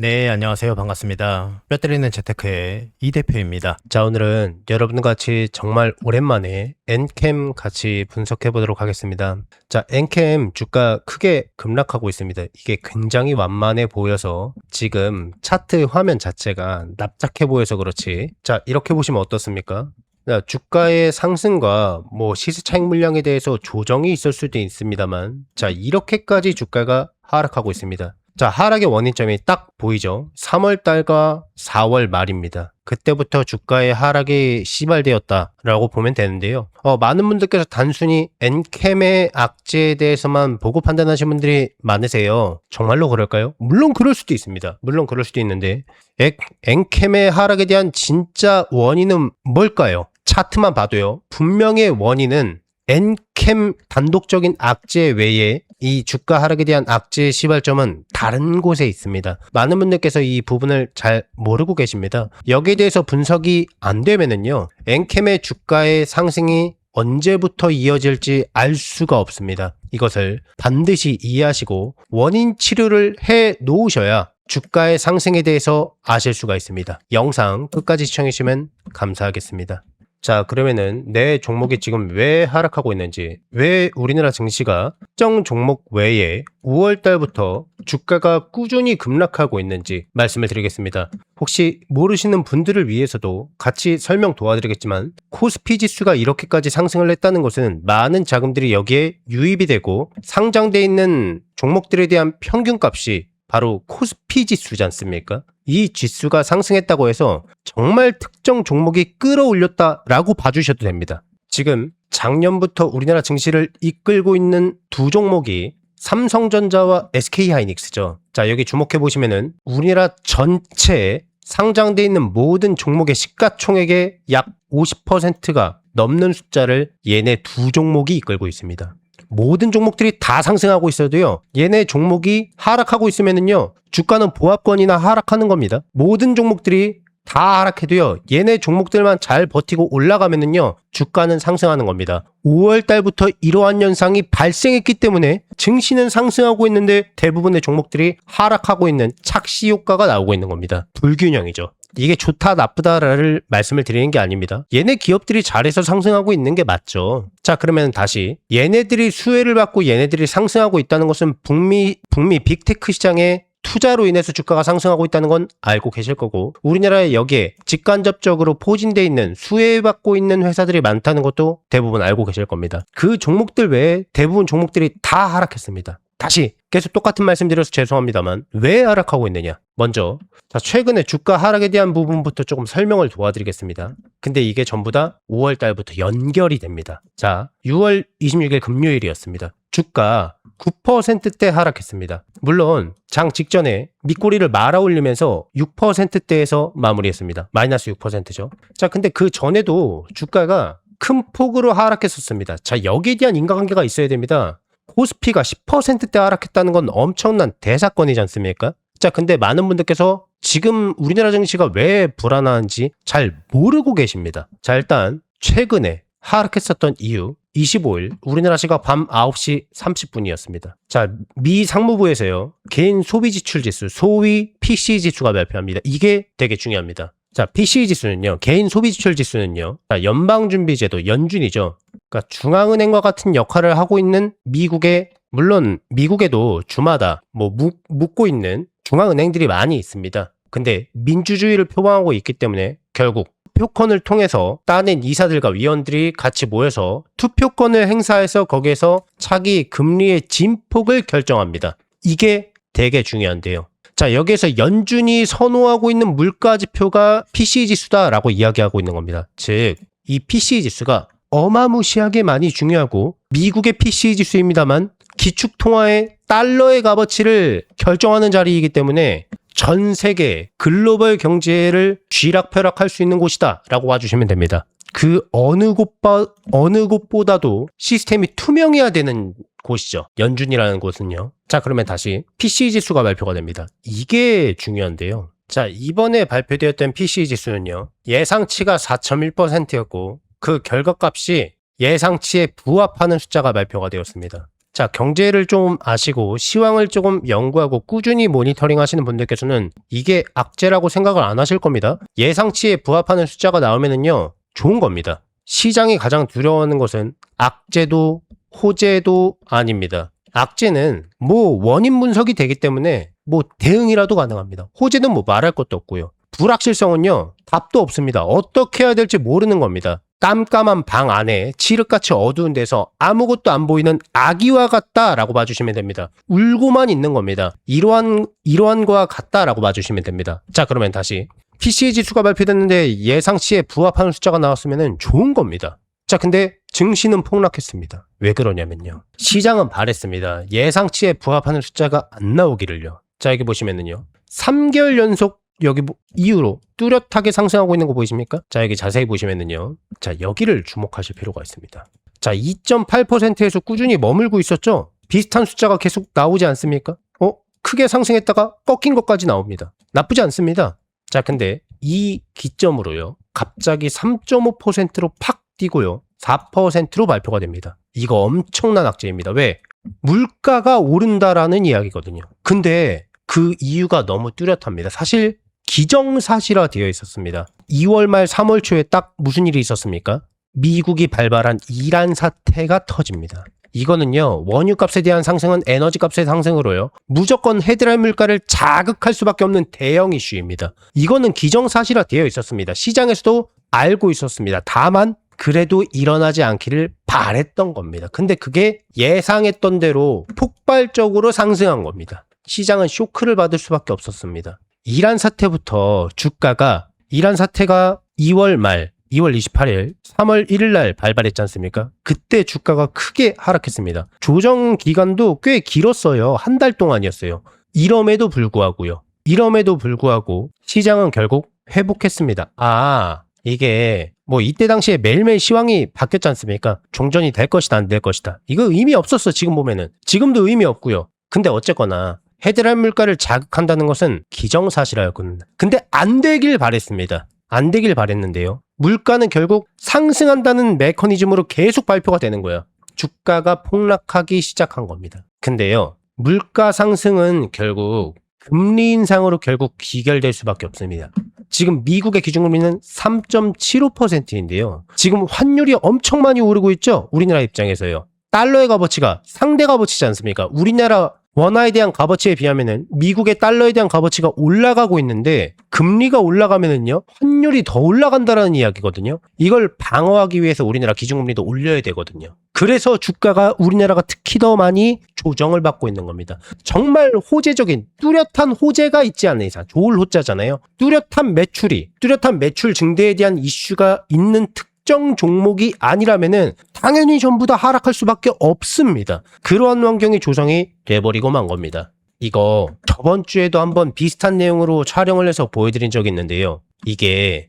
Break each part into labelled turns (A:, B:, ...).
A: 네, 안녕하세요. 반갑습니다. 뼈때리는 재테크의 이 대표입니다. 자, 오늘은 여러분과 같이 정말 오랜만에 엔캠 같이 분석해 보도록 하겠습니다. 자, 엔캠 주가 크게 급락하고 있습니다. 이게 굉장히 완만해 보여서 지금 차트 화면 자체가 납작해 보여서 그렇지. 자, 이렇게 보시면 어떻습니까? 자, 주가의 상승과 시세 차익 물량에 대해서 조정이 있을 수도 있습니다만, 자, 이렇게까지 주가가 하락하고 있습니다. 자, 하락의 원인점이 딱 보이죠? 3월 달과 4월 말입니다. 그때부터 주가의 하락이 시발되었다라고 보면 되는데요. 많은 분들께서 단순히 엔캠의 악재에 대해서만 보고 판단하시는 분들이 많으세요. 정말로 그럴까요? 물론 그럴 수도 있습니다. 물론 그럴 수도 있는데 엔캠의 하락에 대한 진짜 원인은 뭘까요? 차트만 봐도요. 분명히 원인은 엔캠 단독적인 악재 외에 이 주가 하락에 대한 악재의 시발점은 다른 곳에 있습니다. 많은 분들께서 이 부분을 잘 모르고 계십니다. 여기에 대해서 분석이 안 되면은요, 엔캠의 주가의 상승이 언제부터 이어질지 알 수가 없습니다. 이것을 반드시 이해하시고 원인 치료를 해 놓으셔야 주가의 상승에 대해서 아실 수가 있습니다. 영상 끝까지 시청해 주시면 감사하겠습니다. 자, 그러면은 내 종목이 지금 왜 하락하고 있는지, 왜 우리나라 증시가 특정 종목 외에 5월 달부터 주가가 꾸준히 급락하고 있는지 말씀을 드리겠습니다. 혹시 모르시는 분들을 위해서도 같이 설명 도와드리겠지만, 코스피 지수가 이렇게까지 상승을 했다는 것은 많은 자금들이 여기에 유입이 되고 상장돼 있는 종목들에 대한 평균값이 바로 코스피 지수지 않습니까? 이 지수가 상승했다고 해서 정말 특정 종목이 끌어올렸다라고 봐주셔도 됩니다. 지금 작년부터 우리나라 증시를 이끌고 있는 두 종목이 삼성전자와 SK하이닉스죠. 자, 여기 주목해 보시면은 우리나라 전체에 상장돼 있는 모든 종목의 시가총액의 약 50%가 넘는 숫자를 얘네 두 종목이 이끌고 있습니다. 모든 종목들이 다 상승하고 있어도요, 얘네 종목이 하락하고 있으면은요, 주가는 보합권이나 하락하는 겁니다. 모든 종목들이 다 하락해도요, 얘네 종목들만 잘 버티고 올라가면은요, 주가는 상승하는 겁니다. 5월 달부터 이러한 현상이 발생했기 때문에 증시는 상승하고 있는데 대부분의 종목들이 하락하고 있는 착시 효과가 나오고 있는 겁니다. 불균형이죠. 이게 좋다 나쁘다를 말씀을 드리는 게 아닙니다. 얘네 기업들이 잘해서 상승하고 있는 게 맞죠. 자, 그러면 다시 얘네들이 수혜를 받고 얘네들이 상승하고 있다는 것은 북미 빅테크 시장의 투자로 인해서 주가가 상승하고 있다는 건 알고 계실 거고, 우리나라에 여기에 직간접적으로 포진되어 있는 수혜받고 있는 회사들이 많다는 것도 대부분 알고 계실 겁니다. 그 종목들 외에 대부분 종목들이 다 하락했습니다. 다시 계속 똑같은 말씀 드려서 죄송합니다만 왜 하락하고 있느냐. 먼저 자, 최근에 주가 하락에 대한 부분부터 조금 설명을 도와드리겠습니다. 근데 이게 전부 다 5월 달부터 연결이 됩니다. 자, 6월 26일 금요일이었습니다. 주가 9%대 하락했습니다. 물론 장 직전에 밑꼬리를 말아 올리면서 6%대에서 마무리했습니다. 마이너스 6%죠. 자, 근데 그 전에도 주가가 큰 폭으로 하락했었습니다. 자, 여기에 대한 인과관계가 있어야 됩니다. 코스피가 10%대 하락했다는 건 엄청난 대사건이지 않습니까? 자, 근데 많은 분들께서 지금 우리나라 증시가 왜 불안한지 잘 모르고 계십니다. 자, 일단 최근에 하락했었던 이유, 25일 우리나라 시각 밤 9시 30분이었습니다. 자, 미 상무부에서요, 개인 소비 지출 지수, 소위 PCE 지수가 발표합니다. 이게 되게 중요합니다. 자, PCE 지수는요, 개인 소비 지출 지수는요, 자, 연방준비제도, 연준이죠. 그러니까 중앙은행과 같은 역할을 하고 있는 미국의, 물론 미국에도 주마다 묻고 있는 중앙은행들이 많이 있습니다. 근데 민주주의를 표방하고 있기 때문에 결국 투표권을 통해서 따낸 이사들과 위원들이 같이 모여서 투표권을 행사해서 거기에서 차기 금리의 진폭을 결정합니다. 이게 되게 중요한데요. 자, 여기에서 연준이 선호하고 있는 물가지표가 PCE 지수다라고 이야기하고 있는 겁니다. 즉, 이 PCE 지수가 어마무시하게 많이 중요하고 미국의 PCE 지수입니다만 기축통화의 달러의 값어치를 결정하는 자리이기 때문에 전 세계 글로벌 경제를 쥐락펴락할 수 있는 곳이다 라고 봐주시면 됩니다. 그 어느 곳보다도 시스템이 투명해야 되는 곳이죠. 연준이라는 곳은요. 자, 그러면 다시 PCE 지수가 발표가 됩니다. 이게 중요한데요. 자, 이번에 발표되었던 PCE 지수는요, 예상치가 4.1%였고 그 결과값이 예상치에 부합하는 숫자가 발표가 되었습니다. 자, 경제를 좀 아시고 시황을 조금 연구하고 꾸준히 모니터링 하시는 분들께서는 이게 악재라고 생각을 안 하실 겁니다. 예상치에 부합하는 숫자가 나오면은요, 좋은 겁니다. 시장이 가장 두려워하는 것은 악재도 호재도 아닙니다. 악재는 뭐 원인 분석이 되기 때문에 뭐 대응이라도 가능합니다. 호재는 뭐 말할 것도 없고요. 불확실성은요, 답도 없습니다. 어떻게 해야 될지 모르는 겁니다. 깜깜한 방 안에 칠흑같이 어두운 데서 아무것도 안 보이는 아기와 같다라고 봐주시면 됩니다. 울고만 있는 겁니다. 이러한 거와 같다라고 봐주시면 됩니다. 자, 그러면 다시 PCE 지수가 발표됐는데 예상치에 부합하는 숫자가 나왔으면 좋은 겁니다. 자, 근데 증시는 폭락했습니다. 왜 그러냐면요, 시장은 바랬습니다. 예상치에 부합하는 숫자가 안 나오기를요. 자, 여기 보시면은요, 3개월 연속 여기 이후로 뚜렷하게 상승하고 있는 거 보이십니까? 자, 여기 자세히 보시면은요, 자, 여기를 주목하실 필요가 있습니다. 자, 2.8%에서 꾸준히 머물고 있었죠? 비슷한 숫자가 계속 나오지 않습니까? 크게 상승했다가 꺾인 것까지 나옵니다. 나쁘지 않습니다. 자, 근데 이 기점으로요, 갑자기 3.5%로 팍 뛰고요, 4%로 발표가 됩니다. 이거 엄청난 악재입니다. 왜? 물가가 오른다라는 이야기거든요. 근데 그 이유가 너무 뚜렷합니다. 사실 기정사실화 되어 있었습니다. 2월 말 3월 초에 딱 무슨 일이 있었습니까? 미국이 발발한 이란 사태가 터집니다. 이거는요, 원유값에 대한 상승은 에너지값의 상승으로요, 무조건 헤드라인 물가를 자극할 수밖에 없는 대형 이슈입니다. 이거는 기정사실화 되어 있었습니다. 시장에서도 알고 있었습니다. 다만 그래도 일어나지 않기를 바랬던 겁니다. 근데 그게 예상했던 대로 폭발적으로 상승한 겁니다. 시장은 쇼크를 받을 수밖에 없었습니다. 이란 사태부터 주가가, 이란 사태가 2월 말 2월 28일, 3월 1일 날 발발했지 않습니까? 그때 주가가 크게 하락했습니다. 조정 기간도 꽤 길었어요. 한 달 동안이었어요. 이럼에도 불구하고 시장은 결국 회복했습니다. 이게 뭐 이때 당시에 매일매일 시황이 바뀌었지 않습니까? 종전이 될 것이다, 안 될 것이다. 이거 의미 없었어, 지금 보면은. 지금도 의미 없고요. 근데 어쨌거나 헤드라인 물가를 자극한다는 것은 기정사실화였거든요. 근데 안 되길 바랬습니다. 안 되길 바랬는데요, 물가는 결국 상승한다는 메커니즘으로 계속 발표가 되는 거예요. 주가가 폭락하기 시작한 겁니다. 근데요, 물가 상승은 결국 금리 인상으로 결국 귀결될 수밖에 없습니다. 지금 미국의 기준금리는 3.75%인데요. 지금 환율이 엄청 많이 오르고 있죠? 우리나라 입장에서요. 달러의 값어치가 상대 값어치지 않습니까? 우리나라 원화에 대한 값어치에 비하면은 미국의 달러에 대한 값어치가 올라가고 있는데, 금리가 올라가면은요, 환율이 더 올라간다라는 이야기거든요. 이걸 방어하기 위해서 우리나라 기준금리도 올려야 되거든요. 그래서 주가가 우리나라가 특히 더 많이 조정을 받고 있는 겁니다. 정말 호재적인 뚜렷한 호재가 있지 않은 이상, 좋을 호자잖아요. 뚜렷한 매출 증대에 대한 이슈가 있는 특정 종목이 아니라면은 당연히 전부 다 하락할 수밖에 없습니다. 그러한 환경이 조성이 돼버리고 만 겁니다. 이거 저번 주에도 한번 비슷한 내용으로 촬영을 해서 보여드린 적이 있는데요. 이게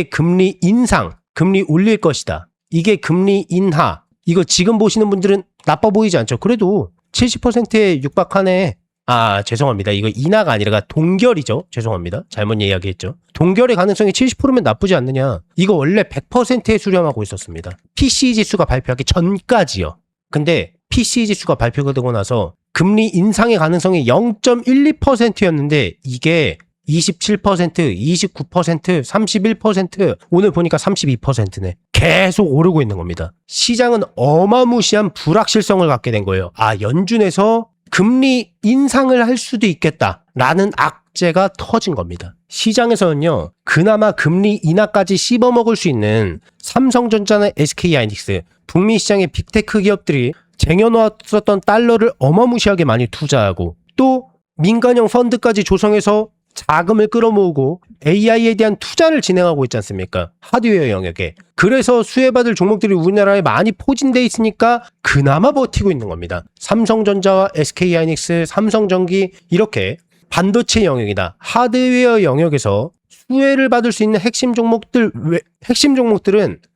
A: 금리 인상, 금리 올릴 것이다, 이게 금리 인하, 이거 지금 보시는 분들은 나빠 보이지 않죠? 그래도 70%에 육박하네. 죄송합니다. 이거 인하가 아니라 동결이죠. 죄송합니다. 잘못 이야기했죠. 동결의 가능성이 70%면 나쁘지 않느냐. 이거 원래 100%에 수렴하고 있었습니다. PCE 지수가 발표하기 전까지요. 근데 PCE 지수가 발표가 되고 나서 금리 인상의 가능성이 0.12%였는데 이게 27%, 29%, 31%, 오늘 보니까 32%네. 계속 오르고 있는 겁니다. 시장은 어마무시한 불확실성을 갖게 된 거예요. 연준에서 금리 인상을 할 수도 있겠다라는 악재가 터진 겁니다. 시장에서는요, 그나마 금리 인하까지 씹어먹을 수 있는 삼성전자나 SK하이닉스, 북미 시장의 빅테크 기업들이 쟁여놓았었던 달러를 어마무시하게 많이 투자하고, 또 민간형 펀드까지 조성해서 자금을 끌어모으고 AI에 대한 투자를 진행하고 있지 않습니까? 하드웨어 영역에. 그래서 수혜받을 종목들이 우리나라에 많이 포진돼 있으니까 그나마 버티고 있는 겁니다. 삼성전자와 SK하이닉스, 삼성전기, 이렇게 반도체 영역이나 하드웨어 영역에서 수혜를 받을 수 있는 핵심 종목들은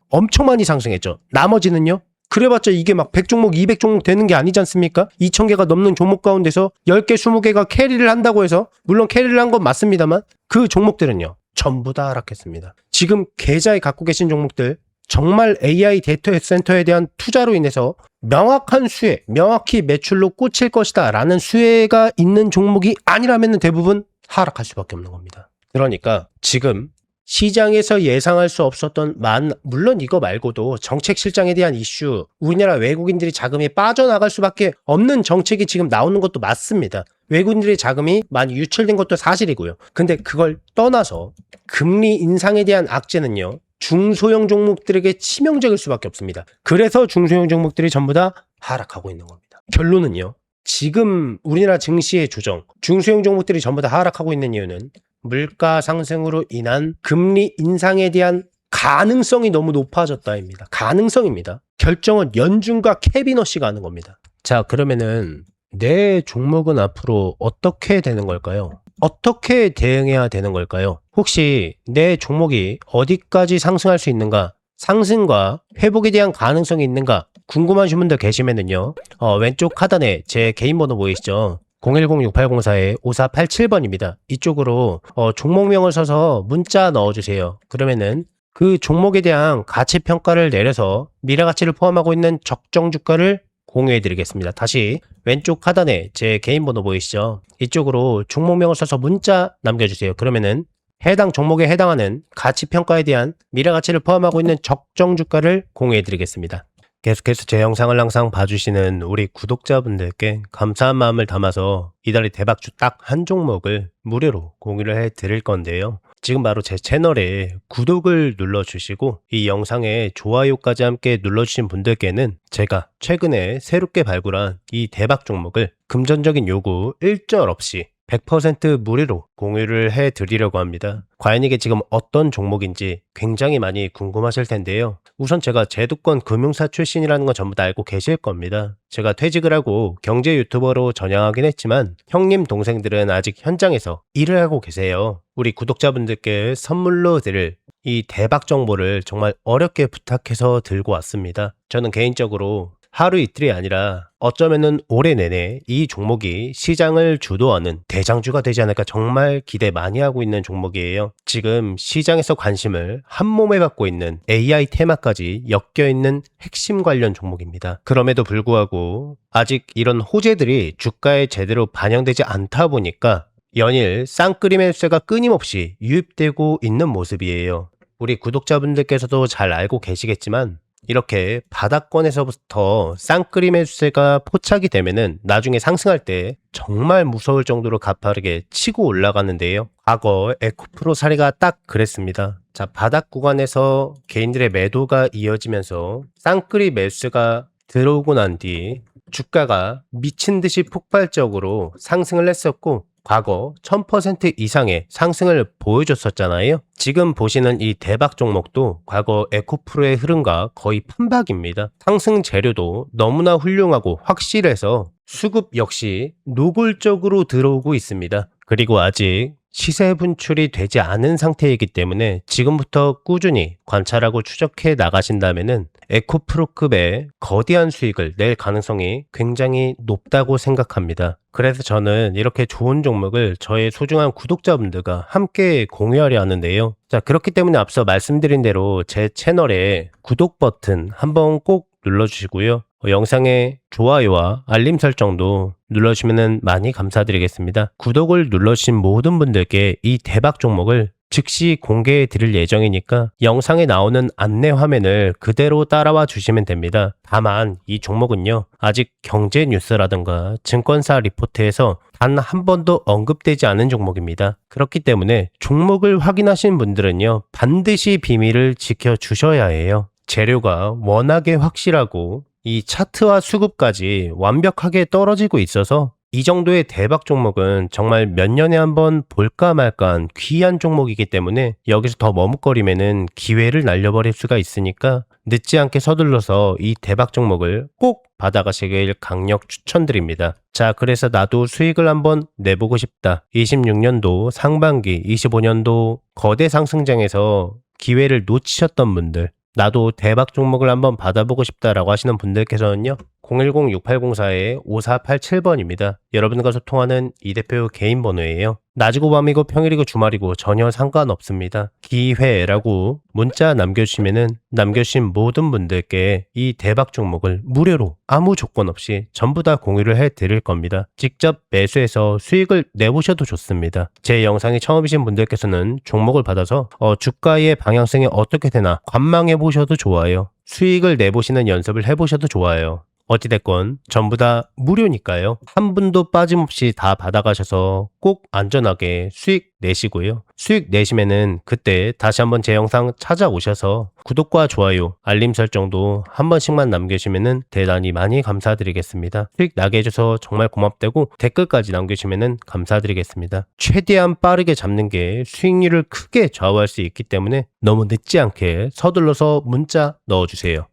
A: 엄청 많이 상승했죠. 나머지는요? 그래봤자 이게 막 100종목, 200종목 되는 게 아니지 않습니까? 2000개가 넘는 종목 가운데서 10개, 20개가 캐리를 한다고 해서, 물론 캐리를 한 건 맞습니다만, 그 종목들은요, 전부 다 하락했습니다. 지금 계좌에 갖고 계신 종목들 정말 AI 데이터 센터에 대한 투자로 인해서 명확한 수혜, 명확히 매출로 꽂힐 것이다 라는 수혜가 있는 종목이 아니라면 대부분 하락할 수밖에 없는 겁니다. 그러니까 지금 시장에서 예상할 수 없었던 물론 이거 말고도 정책 실장에 대한 이슈, 우리나라 외국인들이 자금이 빠져나갈 수밖에 없는 정책이 지금 나오는 것도 맞습니다. 외국인들의 자금이 많이 유출된 것도 사실이고요. 근데 그걸 떠나서 금리 인상에 대한 악재는요, 중소형 종목들에게 치명적일 수밖에 없습니다. 그래서 중소형 종목들이 전부 다 하락하고 있는 겁니다. 결론은요, 지금 우리나라 증시의 조정, 중소형 종목들이 전부 다 하락하고 있는 이유는 물가 상승으로 인한 금리 인상에 대한 가능성이 너무 높아졌다입니다. 가능성입니다. 결정은 연준과 캐비넛이 하는 겁니다. 자, 그러면은 내 종목은 앞으로 어떻게 되는 걸까요? 어떻게 대응해야 되는 걸까요? 혹시 내 종목이 어디까지 상승할 수 있는가? 상승과 회복에 대한 가능성이 있는가? 궁금하신 분들 계시면은요, 왼쪽 하단에 제 개인 번호 보이시죠? 010-6804-5487번입니다. 이쪽으로 종목명을 써서 문자 넣어주세요. 그러면은 그 종목에 대한 가치 평가를 내려서 미래가치를 포함하고 있는 적정 주가를 공유해드리겠습니다. 다시 왼쪽 하단에 제 개인 번호 보이시죠? 이쪽으로 종목명을 써서 문자 남겨주세요. 그러면은 해당 종목에 해당하는 가치 평가에 대한 미래가치를 포함하고 있는 적정 주가를 공유해드리겠습니다. 계속해서 제 영상을 항상 봐주시는 우리 구독자분들께 감사한 마음을 담아서 이달의 대박주 딱 한 종목을 무료로 공유를 해드릴 건데요. 지금 바로 제 채널에 구독을 눌러주시고 이 영상에 좋아요까지 함께 눌러주신 분들께는 제가 최근에 새롭게 발굴한 이 대박 종목을 금전적인 요구 일절 없이 100% 무료로 공유를 해드리려고 합니다. 과연 이게 지금 어떤 종목인지 굉장히 많이 궁금하실 텐데요. 우선 제가 제도권 금융사 출신이라는 건 전부 다 알고 계실 겁니다. 제가 퇴직을 하고 경제 유튜버로 전향하긴 했지만 형님 동생들은 아직 현장에서 일을 하고 계세요. 우리 구독자분들께 선물로 드릴 이 대박 정보를 정말 어렵게 부탁해서 들고 왔습니다. 저는 개인적으로 하루 이틀이 아니라 어쩌면은 올해 내내 이 종목이 시장을 주도하는 대장주가 되지 않을까 정말 기대 많이 하고 있는 종목이에요. 지금 시장에서 관심을 한 몸에 받고 있는 AI 테마까지 엮여있는 핵심 관련 종목입니다. 그럼에도 불구하고 아직 이런 호재들이 주가에 제대로 반영되지 않다 보니까 연일 쌍끌이 매수세가 끊임없이 유입되고 있는 모습이에요. 우리 구독자분들께서도 잘 알고 계시겠지만 이렇게 바닥권에서부터 쌍끌이 매수세가 포착이 되면은 나중에 상승할 때 정말 무서울 정도로 가파르게 치고 올라가는데요. 과거 에코프로 사례가 딱 그랬습니다. 자, 바닥 구간에서 개인들의 매도가 이어지면서 쌍끌이 매수세가 들어오고 난 뒤 주가가 미친 듯이 폭발적으로 상승을 했었고 과거 1000% 이상의 상승을 보여줬었잖아요. 지금 보시는 이 대박 종목도 과거 에코프로의 흐름과 거의 판박입니다. 상승 재료도 너무나 훌륭하고 확실해서 수급 역시 노골적으로 들어오고 있습니다. 그리고 아직 시세 분출이 되지 않은 상태이기 때문에 지금부터 꾸준히 관찰하고 추적해 나가신다면은 에코프로급의 거대한 수익을 낼 가능성이 굉장히 높다고 생각합니다. 그래서 저는 이렇게 좋은 종목을 저의 소중한 구독자분들과 함께 공유하려 하는데요. 자, 그렇기 때문에 앞서 말씀드린 대로 제 채널에 구독 버튼 한번 꼭 눌러주시고요. 영상에 좋아요와 알림 설정도 눌러주시면 많이 감사드리겠습니다. 구독을 눌러주신 모든 분들께 이 대박 종목을 즉시 공개해 드릴 예정이니까 영상에 나오는 안내 화면을 그대로 따라와 주시면 됩니다. 다만 이 종목은요, 아직 경제 뉴스라든가 증권사 리포트에서 단 한 번도 언급되지 않은 종목입니다. 그렇기 때문에 종목을 확인하신 분들은요, 반드시 비밀을 지켜주셔야 해요. 재료가 워낙에 확실하고 이 차트와 수급까지 완벽하게 떨어지고 있어서 이 정도의 대박 종목은 정말 몇 년에 한번 볼까 말까한 귀한 종목이기 때문에 여기서 더 머뭇거리면은 기회를 날려버릴 수가 있으니까 늦지 않게 서둘러서 이 대박 종목을 꼭 받아가시길 강력 추천드립니다. 자, 그래서 나도 수익을 한번 내보고 싶다. 26년도 상반기, 25년도 거대 상승장에서 기회를 놓치셨던 분들, 나도 대박 종목을 한번 받아보고 싶다라고 하시는 분들께서는요, 010-6804-5487번입니다. 여러분과 소통하는 이 대표 개인 번호예요. 낮이고 밤이고 평일이고 주말이고 전혀 상관없습니다. 기회라고 문자 남겨주시면은 남겨주신 모든 분들께 이 대박 종목을 무료로 아무 조건 없이 전부 다 공유를 해드릴 겁니다. 직접 매수해서 수익을 내보셔도 좋습니다. 제 영상이 처음이신 분들께서는 종목을 받아서 주가의 방향성이 어떻게 되나 관망해 보셔도 좋아요. 수익을 내보시는 연습을 해보셔도 좋아요. 어찌됐건 전부 다 무료니까요. 한 분도 빠짐없이 다 받아가셔서 꼭 안전하게 수익 내시고요. 수익 내시면은 그때 다시 한번 제 영상 찾아오셔서 구독과 좋아요, 알림 설정도 한 번씩만 남겨주시면은 대단히 많이 감사드리겠습니다. 수익 나게 해줘서 정말 고맙다고 댓글까지 남겨주시면은 감사드리겠습니다. 최대한 빠르게 잡는 게 수익률을 크게 좌우할 수 있기 때문에 너무 늦지 않게 서둘러서 문자 넣어주세요.